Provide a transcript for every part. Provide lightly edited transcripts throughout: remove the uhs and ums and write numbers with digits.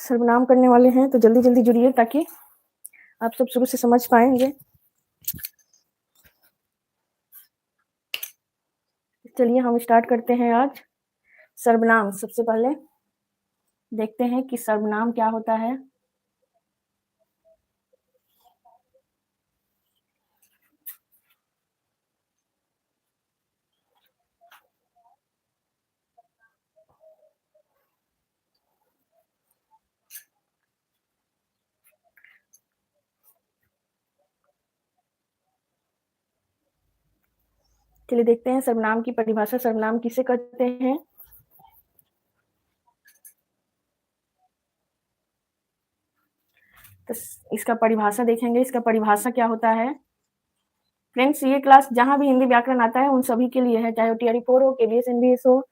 सर्वनाम करने वाले हैं तो जल्दी-जल्दी जुड़िए ताकि आप सब शुरू से समझ पाएँगे। चलिए हम स्टार्ट करते हैं आज। सर्वनाम सबसे पहले देखते हैं कि सर्वनाम क्या होता है। चलिए देखते हैं सर्वनाम की परिभाषा। सर्वनाम किसे कहते हैं? तो इसका परिभाषा देखेंगे। इसका परिभाषा क्या होता है? फ्रेंड्स, ये क्लास जहाँ भी हिंदी व्याकरण आता है उन सभी के लिए है, चाहे वो टीआरई 4 हो, केवीएस एनवीएस हो,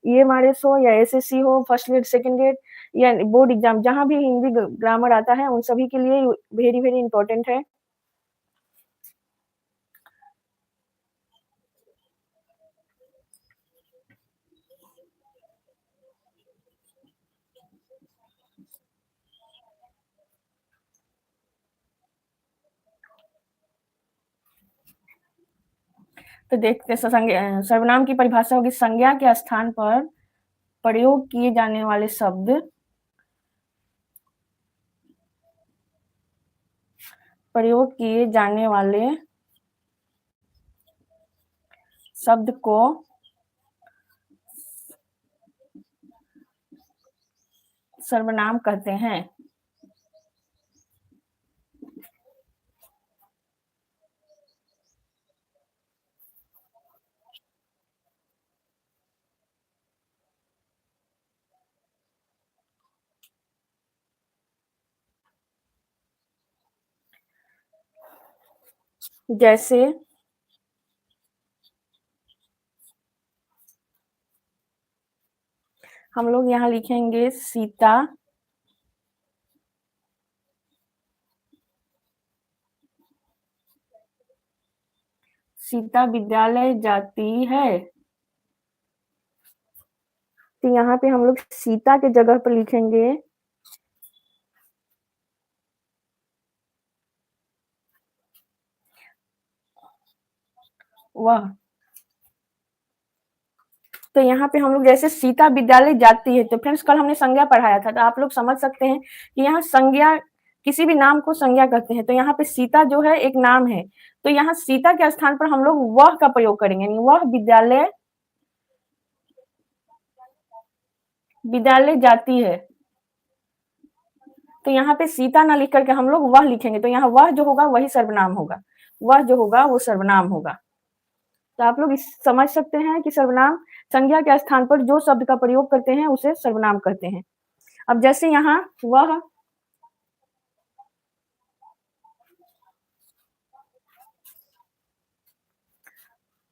ईएमआरएस हो या एसएससी हो, फर्स्ट ग्रेड, सेकंड ग्रेड या बोर्ड एग्जाम, जहाँ भी हिंदी ग्रामर आता है उन सभी के लिए वेरी वेरी इंपॉर्टेंट है। तो देखते हैं सर्वनाम की परिभाषा होगी संज्ञा के स्थान पर प्रयोग किए जाने वाले शब्द को सर्वनाम कहते हैं। जैसे हम लोग यहाँ लिखेंगे सीता विद्यालय जाती है। तो यहाँ पे हम लोग सीता के जगह पर लिखेंगे वह। तो यहाँ पे हम लोग जैसे सीता विद्यालय जाती है, तो फ्रेंड्स कल हमने संज्ञा पढ़ाया था, तो आप लोग समझ सकते हैं कि यहाँ संज्ञा, किसी भी नाम को संज्ञा कहते हैं। तो यहाँ पे सीता जो है एक नाम है, तो यहाँ सीता के स्थान पर हम लोग वह का प्रयोग करेंगे, यानी वह विद्यालय जाती है। तो यहाँ पे सीता ना लिख करके हम लोग वह लिखेंगे, तो यहाँ वह जो होगा वही सर्वनाम होगा, वह जो होगा वो सर्वनाम होगा। तो आप लोग समझ सकते हैं कि सर्वनाम संज्ञा के स्थान पर जो शब्द का प्रयोग करते हैं उसे सर्वनाम कहते हैं। अब जैसे यहाँ वह,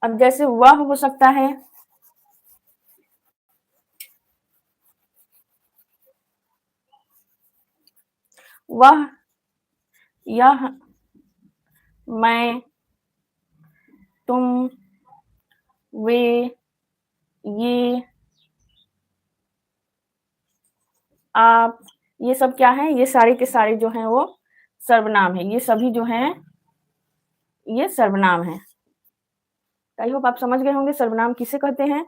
अब जैसे वह हो सकता है वह, यह, मैं, तुम, वे, ये, आप, ये सब क्या है? ये सारे के सारे जो हैं वो सर्वनाम है। ये सभी जो हैं ये सर्वनाम है। आई होप आप समझ गए होंगे सर्वनाम किसे कहते हैं।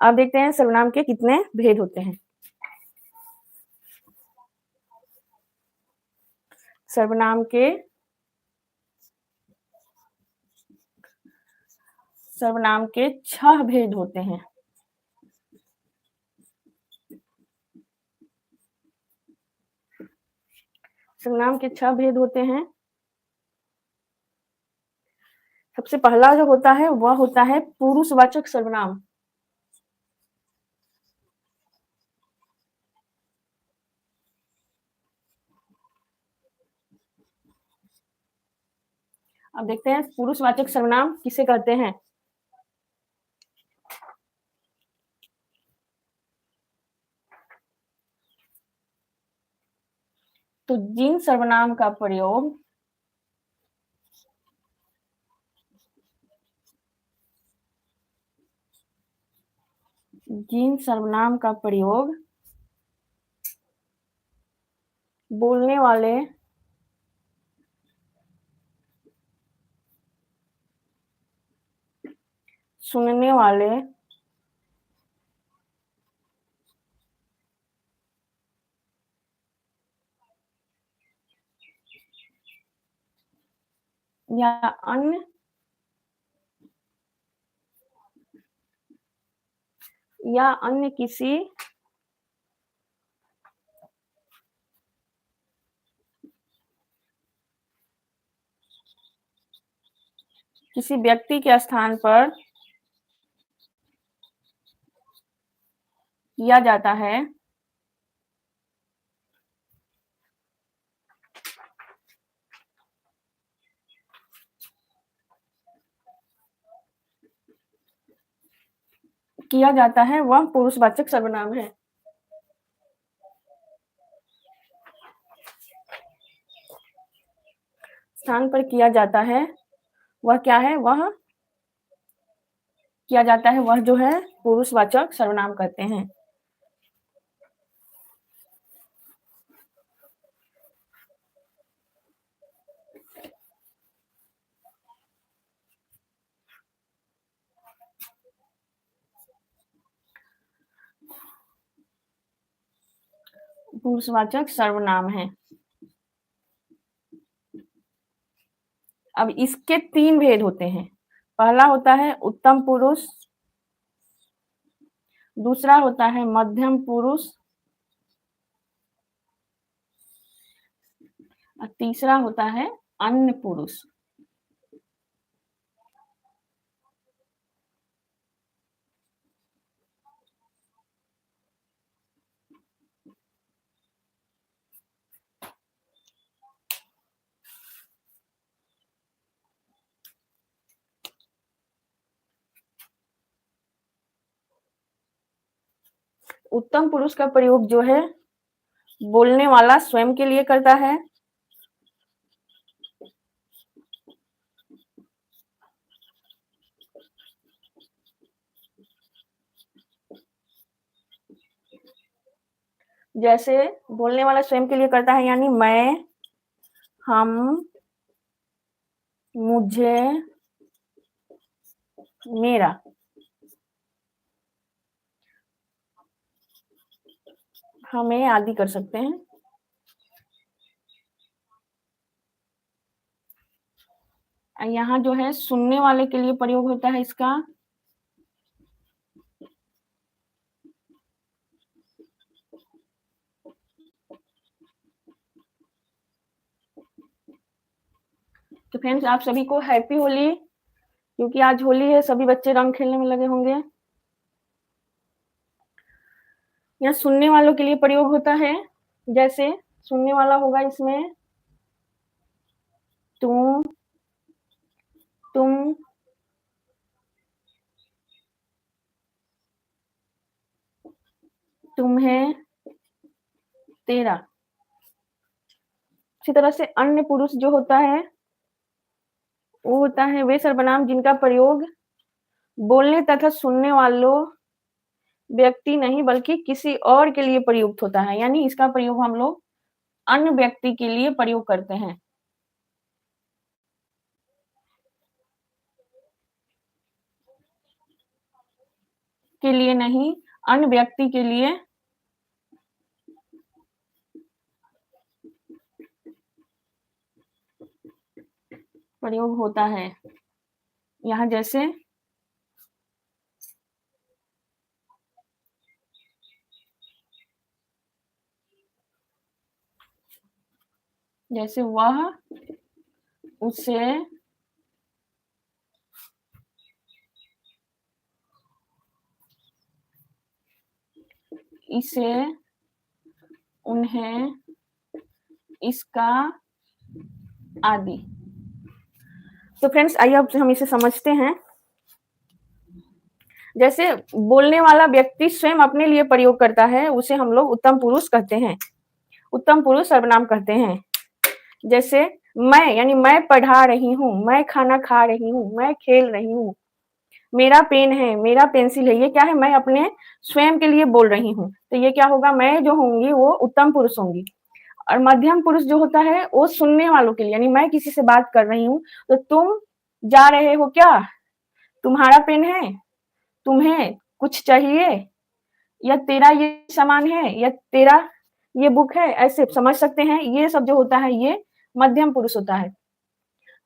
अब देखते हैं सर्वनाम के कितने भेद होते हैं। सर्वनाम के सर्वनाम के 6 भेद होते हैं। सर्वनाम के 6 भेद होते हैं। सबसे पहला जो होता है वह होता है पुरुषवाचक सर्वनाम। अब देखते हैं पुरुषवाचक सर्वनाम किसे कहते हैं। तो जिन सर्वनाम का प्रयोग बोलने वाले सुनने वाले या अन्य किसी व्यक्ति के स्थान पर किया जाता है वह पुरुषवाचक सर्वनाम है। स्थान पर किया जाता है वह क्या है? वह किया जाता है वह जो है पुरुषवाचक सर्वनाम कहते हैं। पुरुषवाचक सर्वनाम है। अब इसके 3 भेद होते हैं। पहला होता है उत्तम पुरुष, दूसरा होता है मध्यम पुरुष और तीसरा होता है अन्य पुरुष। उत्तम पुरुष का प्रयोग जो है बोलने वाला स्वयं के लिए करता है। जैसे बोलने वाला स्वयं के लिए करता है यानी मैं, हम, मुझे, मेरा। हमें आदि कर सकते हैं। यहाँ जो है सुनने वाले के लिए प्रयोग होता है इसका तो फ्रेंड्स आप सभी को हैप्पी होली, क्योंकि आज होली है, सभी बच्चे रंग खेलने में लगे होंगे। यहाँ सुनने वालों के लिए प्रयोग होता है, जैसे सुनने वाला होगा इसमें तुम, तुम्हें, तेरा। इसी तरह से अन्य पुरुष जो होता है वो होता है वे सर्वनाम जिनका प्रयोग बोलने तथा सुनने वालों व्यक्ति नहीं बल्कि किसी और के लिए प्रयुक्त होता है, यानी इसका प्रयोग हम लोग अन्य व्यक्ति के लिए प्रयोग करते हैं। के लिए नहीं, अन्य व्यक्ति के लिए प्रयोग होता है। यहाँ जैसे वह उसे, इसे, उन्हें, इसका आदि। तो फ्रेंड्स आइए अब हम इसे समझते हैं। जैसे बोलने वाला व्यक्ति स्वयं अपने लिए प्रयोग करता है उसे हम लोग उत्तम पुरुष कहते हैं, उत्तम पुरुष सर्वनाम कहते हैं। जैसे मैं यानी मैं पढ़ा रही हूँ, मैं खाना खा रही हूँ, मैं खेल रही हूँ, मेरा पेन है, मेरा पेंसिल है, ये क्या है? मैं अपने स्वयं के लिए बोल रही हूँ, तो ये क्या होगा? मैं जो होंगी वो उत्तम पुरुष होंगी। और मध्यम पुरुष जो होता है वो सुनने वालों के लिए, यानी मैं किसी से बात कर रही हूँ तो तुम जा रहे हो क्या, तुम्हारा पेन है, तुम्हें कुछ चाहिए, या तेरा ये सामान है, या तेरा ये बुक है, ऐसे समझ सकते हैं। ये सब जो होता है ये मध्यम पुरुष होता है।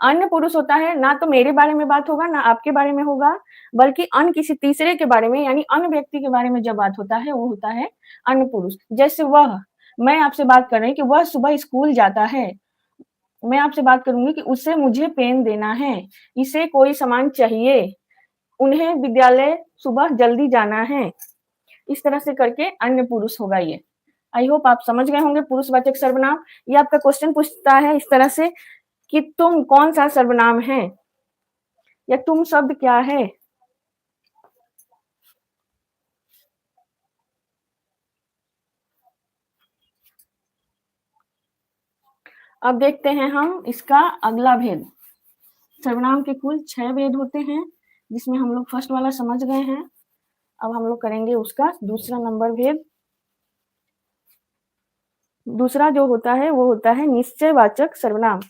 अन्य पुरुष होता है ना तो मेरे बारे में बात होगा ना आपके बारे में होगा, बल्कि अन्य किसी तीसरे के बारे में, यानी अन्य व्यक्ति के बारे में जब बात होता है वो होता है अन्य पुरुष। जैसे मैं आपसे बात कर रही कि वह सुबह स्कूल जाता है, मैं आपसे बात करूंगी कि उसे मुझे पेन देना है, इसे कोई सामान चाहिए, उन्हें विद्यालय सुबह जल्दी जाना है। इस तरह से करके अन्य पुरुष होगा ये। आई होप आप समझ गए होंगे पुरुषवाचक सर्वनाम। ये आपका क्वेश्चन पूछता है इस तरह से कि तुम कौन सा सर्वनाम है, या तुम शब्द क्या है। अब देखते हैं हम इसका अगला भेद। सर्वनाम के कुल 6 भेद होते हैं, जिसमें हम लोग फर्स्ट वाला समझ गए हैं। अब हम लोग करेंगे उसका दूसरा नंबर भेद। दूसरा जो होता है वो होता है निश्चयवाचक सर्वनाम।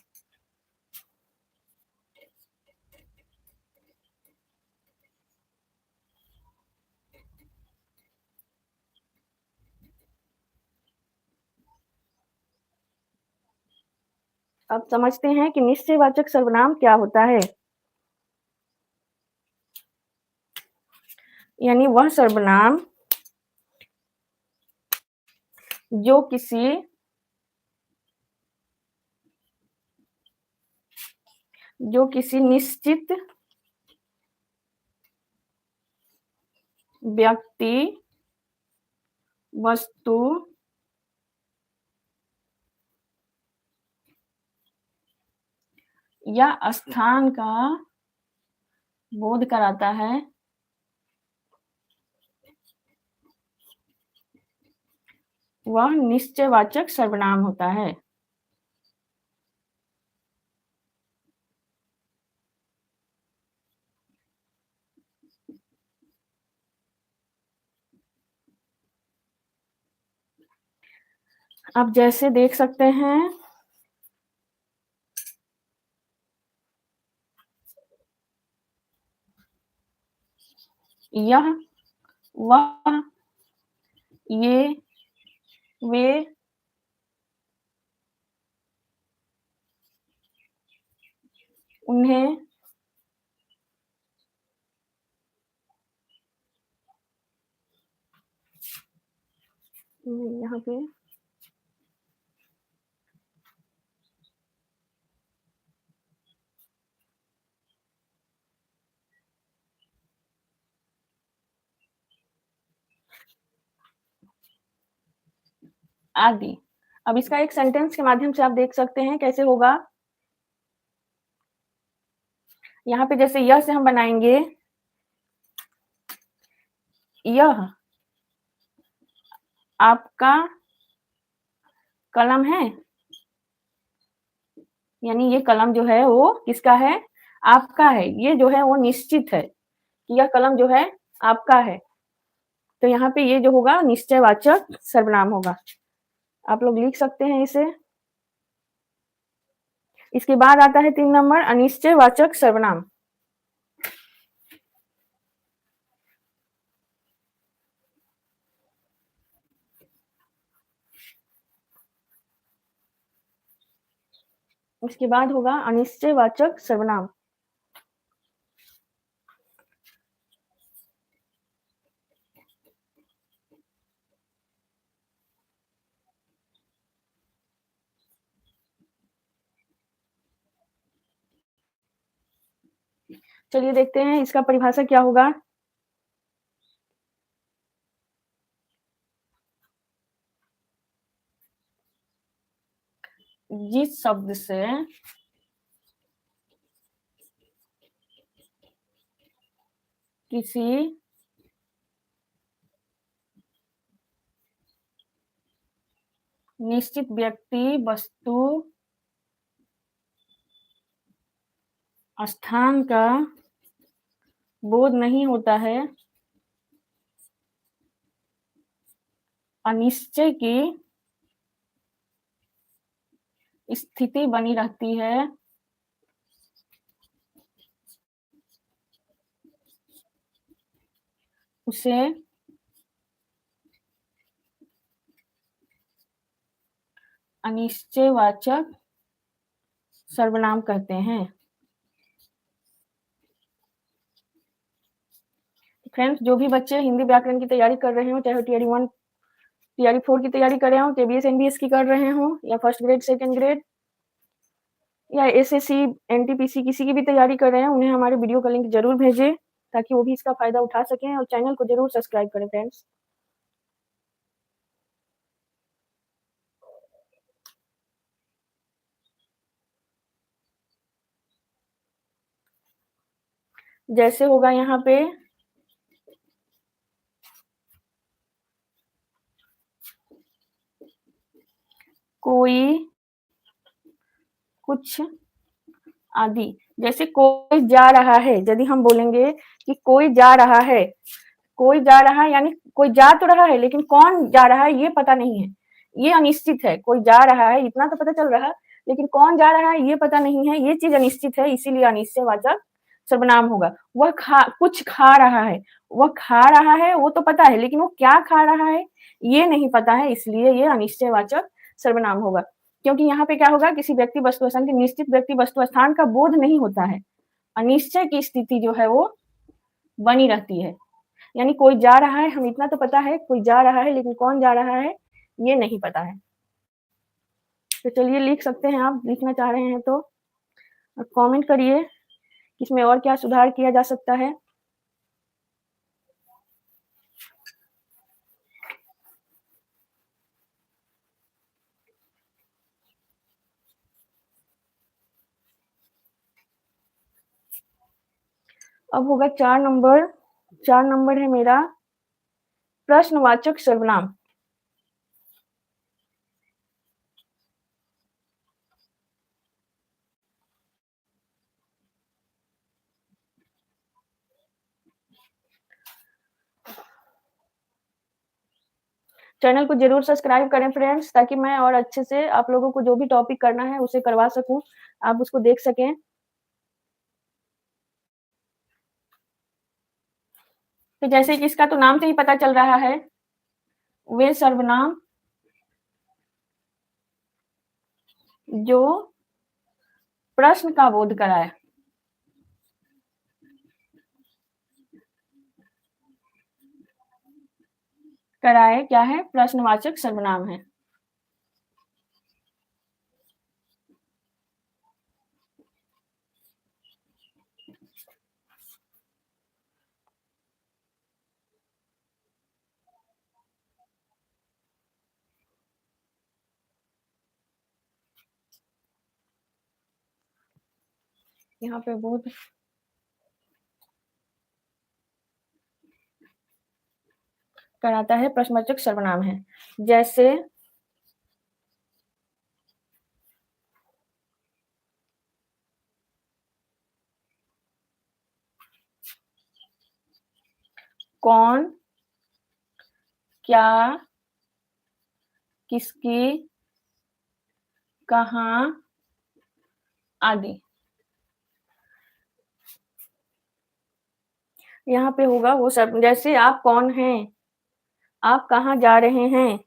अब समझते हैं कि निश्चयवाचक सर्वनाम क्या होता है। यानी वह सर्वनाम जो किसी निश्चित व्यक्ति, वस्तु या स्थान का बोध कराता है, वह निश्चयवाचक सर्वनाम होता है। आप जैसे देख सकते हैं यह, वह, ये, वे, उन्हें, यहाँ पे आदि। अब इसका एक सेंटेंस के माध्यम से आप देख सकते हैं कैसे होगा। यहाँ पे जैसे यह से हम बनाएंगे, यह आपका कलम है, यानी ये कलम जो है वो किसका है, आपका है। ये जो है वो निश्चित है कि यह कलम जो है आपका है, तो यहाँ पे ये जो होगा निश्चयवाचक सर्वनाम होगा। आप लोग लिख सकते हैं इसे। इसके बाद आता है 3 नंबर अनिश्चयवाचक सर्वनाम। उसके बाद होगा अनिश्चयवाचक सर्वनाम। चलिए देखते हैं इसका परिभाषा क्या होगा। जिस शब्द से किसी निश्चित व्यक्ति, वस्तु, स्थान का बोध नहीं होता है, अनिश्चय की स्थिति बनी रहती है उसे अनिश्चयवाचक सर्वनाम कहते हैं। फ्रेंड्स, जो भी बच्चे हिंदी व्याकरण की तैयारी कर रहे हो, चाहे टीआरई 1, टीआरई 4 की तैयारी कर रहे हो, केबीएस एनबीएस की कर रहे हो, या फर्स्ट ग्रेड, सेकंड ग्रेड, या एसएससी, एनटीपीसी किसी की भी तैयारी कर रहे हैं, उन्हें हमारे वीडियो का लिंक जरूर भेजें ताकि वो भी इसका फायदा उठा सकें, और चैनल को जरूर सब्सक्राइब करें फ्रेंड्स। जैसे होगा यहाँ पे कोई, कुछ आदि। जैसे कोई जा रहा है, यदि हम बोलेंगे कि कोई जा रहा है, कोई जा रहा है यानी कोई जा तो रहा है, लेकिन कौन जा रहा है ये पता नहीं है, ये अनिश्चित है। कोई जा रहा है इतना तो पता चल रहा है, लेकिन कौन जा रहा है ये पता नहीं है, ये चीज अनिश्चित है, इसीलिए अनिश्चयवाचक सर्वनाम होगा। वह कुछ खा रहा है, वह खा रहा है वो तो पता है, लेकिन वो क्या खा रहा है ये नहीं पता है, इसलिए ये अनिश्चयवाचक सर्वनाम होगा। क्योंकि यहाँ पे क्या होगा, किसी व्यक्ति वस्तु स्थान के निश्चित व्यक्ति वस्तु स्थान का बोध नहीं होता है, अनिश्चय की स्थिति जो है वो बनी रहती है। यानी कोई जा रहा है, हम इतना तो पता है कोई जा रहा है, लेकिन कौन जा रहा है ये नहीं पता है। तो चलिए लिख सकते हैं, आप लिखना चाह रहे हैं तो कमेंट करिए इसमें और क्या सुधार किया जा सकता है। अब होगा 4 नंबर। 4 नंबर है मेरा प्रश्नवाचक सर्वनाम। चैनल को जरूर सब्सक्राइब करें फ्रेंड्स, ताकि मैं और अच्छे से आप लोगों को जो भी टॉपिक करना है उसे करवा सकूं, आप उसको देख सकें। तो जैसे कि इसका तो नाम से ही पता चल रहा है, वे सर्वनाम जो प्रश्न का बोध कराए। कराए क्या है, प्रश्नवाचक सर्वनाम है। यहाँ पे बहुत कराता है, प्रश्नवाचक सर्वनाम है। जैसे कौन, क्या, किसकी, कहाँ आदि। यहाँ पे होगा वो सब, जैसे आप कौन हैं, आप कहाँ जा रहे हैं,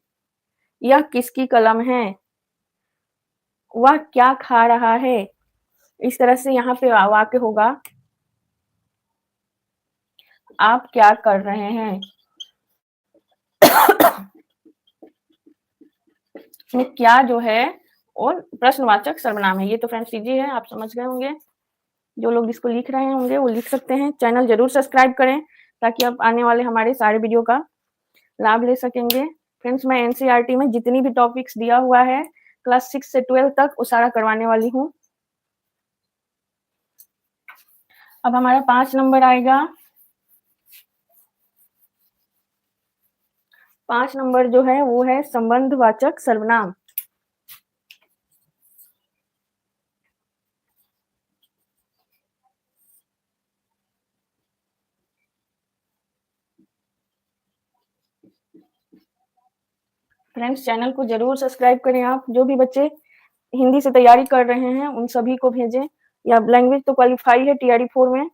यह किसकी कलम है, वह क्या खा रहा है। इस तरह से यहाँ पे वाक्य होगा, आप क्या कर रहे हैं। क्या जो है और प्रश्नवाचक सर्वनाम है। ये तो फ्रेंड्स इजी है, आप समझ गए होंगे। जो लोग इसको लिख रहे होंगे वो लिख सकते हैं। चैनल जरूर सब्सक्राइब करें ताकि आप आने वाले हमारे सारे वीडियो का लाभ ले सकेंगे। फ्रेंड्स, मैं एनसीईआरटी में जितनी भी टॉपिक्स दिया हुआ है क्लास 6 से 12 तक वो सारा करवाने वाली हूँ। अब हमारा 5 नंबर आएगा। 5 नंबर जो है वो है संबंधवाचक सर्वनाम। फ्रेंड्स, चैनल को जरूर सब्सक्राइब करें। आप जो भी बच्चे हिंदी से तैयारी कर रहे हैं उन सभी को भेजें, या लैंग्वेज तो क्वालीफाई है टीआरई 4 में,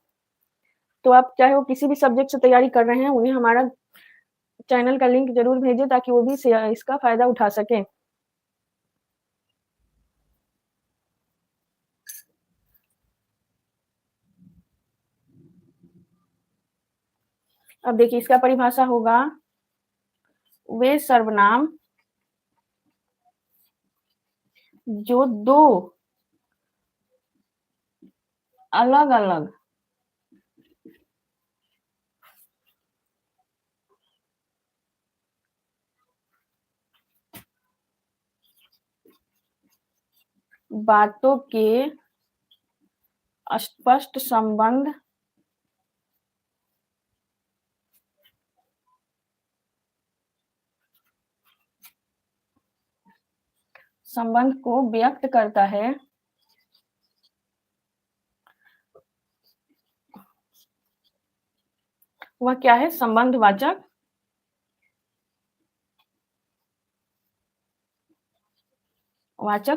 तो आप चाहे वो किसी भी सब्जेक्ट से तैयारी कर रहे हैं, उन्हें हमारा चैनल का लिंक ज़रूर भेजें ताकि वो भी इसका फ़ायदा उठा सकें। अब देखिए इसका परिभाषा होगा, वे सर्वनाम जो दो अलग-अलग बातों के स्पष्ट संबंध को व्यक्त करता है, वह क्या है? संबंधवाचक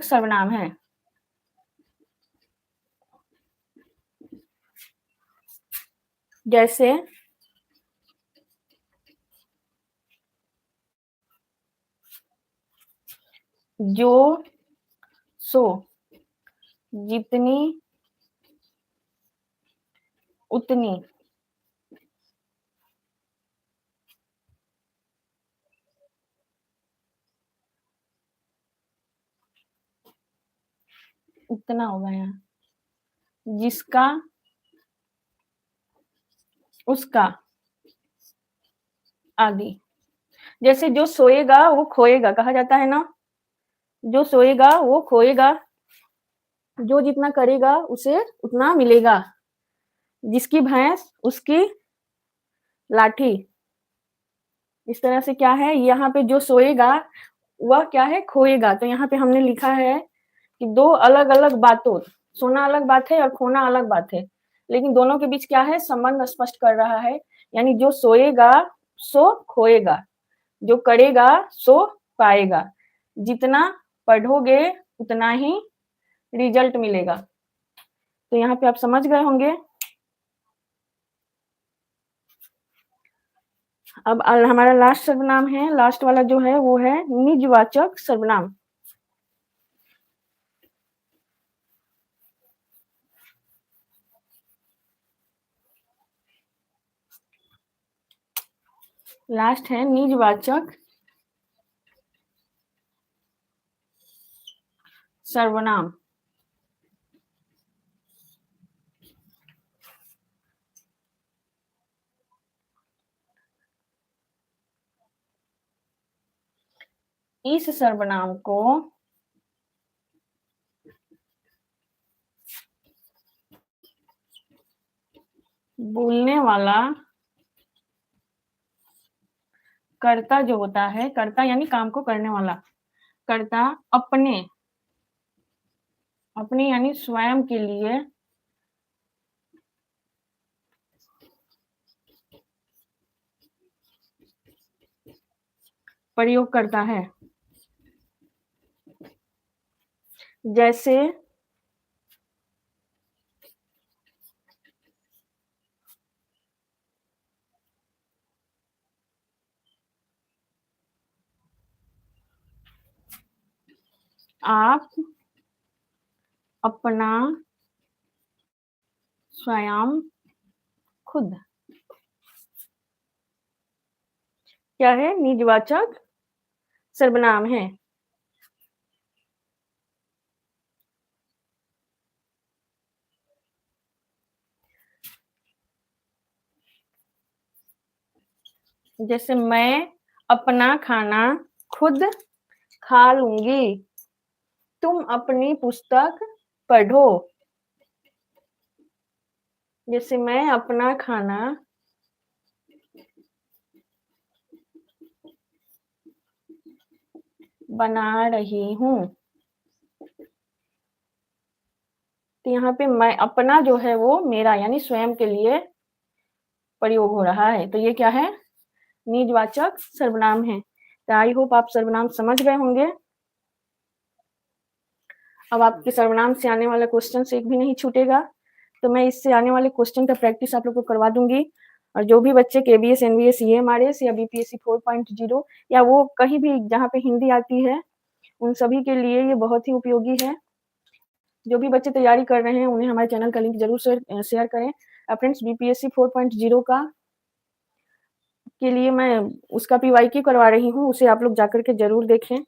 सर्वनाम है। जैसे जो, सो, जितनी, उतनी, उतना होगा यहाँ, जिसका, उसका, आदि। जैसे जो सोएगा वो खोएगा कहा जाता है ना, जो सोएगा वो खोएगा, जो जितना करेगा उसे उतना मिलेगा, जिसकी भैंस उसकी लाठी। इस तरह से क्या है, यहाँ पे जो सोएगा वह क्या है? खोएगा। तो यहाँ पे हमने लिखा है कि दो अलग-अलग बातों, सोना अलग बात है और खोना अलग बात है, लेकिन दोनों के बीच क्या है? संबंध स्पष्ट कर रहा है, यानी जो सोएगा सो खोएगा, जो करेगा सो पाएगा, जितना पढ़ोगे उतना ही रिजल्ट मिलेगा। तो यहाँ पे आप समझ गए होंगे। अब हमारा लास्ट सर्वनाम है, लास्ट वाला जो है वो है निजवाचक सर्वनाम। लास्ट है निजवाचक सर्वनाम। इस सर्वनाम को बोलने वाला कर्ता जो होता है, कर्ता यानी काम को करने वाला, कर्ता अपने यानी स्वयं के लिए प्रयोग करता है। जैसे आप अपना स्वयं खुद, क्या है? निजवाचक सर्वनाम है। जैसे मैं अपना खाना खुद खा लूंगी, तुम अपनी पुस्तक पढ़ो। जैसे मैं अपना खाना बना रही हूँ, तो यहाँ पे मैं अपना जो है वो मेरा यानी स्वयं के लिए प्रयोग हो रहा है, तो ये क्या है? निजवाचक सर्वनाम है। तो आई होप आप सर्वनाम समझ गए होंगे। अब आपके सर्वनाम से आने वाला क्वेश्चन से एक भी नहीं छूटेगा, तो मैं इससे आने वाले क्वेश्चन का प्रैक्टिस आप लोग को करवा दूँगी। और जो भी बच्चे केबीएस, एनवीएस, ईएमआरएस या बीपीएससी 4.0 या वो कहीं भी जहाँ पे हिंदी आती है, उन सभी के लिए ये बहुत ही उपयोगी है। जो भी बच्चे तैयारी कर रहे हैं, उन्हें हमारे चैनल का लिंक ज़रूर शेयर करें। फ्रेंड्स, बीपीएससी 4.0 का के लिए मैं उसका पीवाईक्यू करवा रही हूँ, उसे आप लोग जाकर के ज़रूर देखें।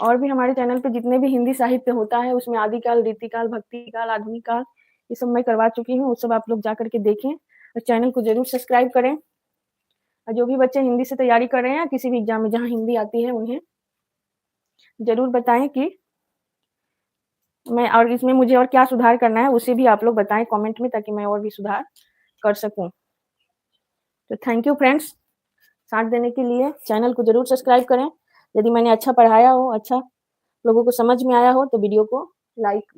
और भी हमारे चैनल पे जितने भी हिंदी साहित्य होता है, उसमें आदिकाल, रीतिकाल, भक्तिकाल, आधुनिक काल, ये सब मैं करवा चुकी हूँ, वो सब आप लोग जाकर के देखें और चैनल को ज़रूर सब्सक्राइब करें। और जो भी बच्चे हिंदी से तैयारी कर रहे हैं, किसी भी एग्ज़ाम में जहाँ हिंदी आती है, उन्हें ज़रूर बताएँ कि मैं और इसमें मुझे और क्या सुधार करना है, उसे भी आप लोग बताएँ कमेंट में, ताकि मैं और भी सुधार कर सकूँ। तो थैंक यू फ्रेंड्स, साथ देने के लिए। चैनल को ज़रूर सब्सक्राइब करें। यदि मैंने अच्छा पढ़ाया हो, अच्छा लोगों को समझ में आया हो, तो वीडियो को लाइक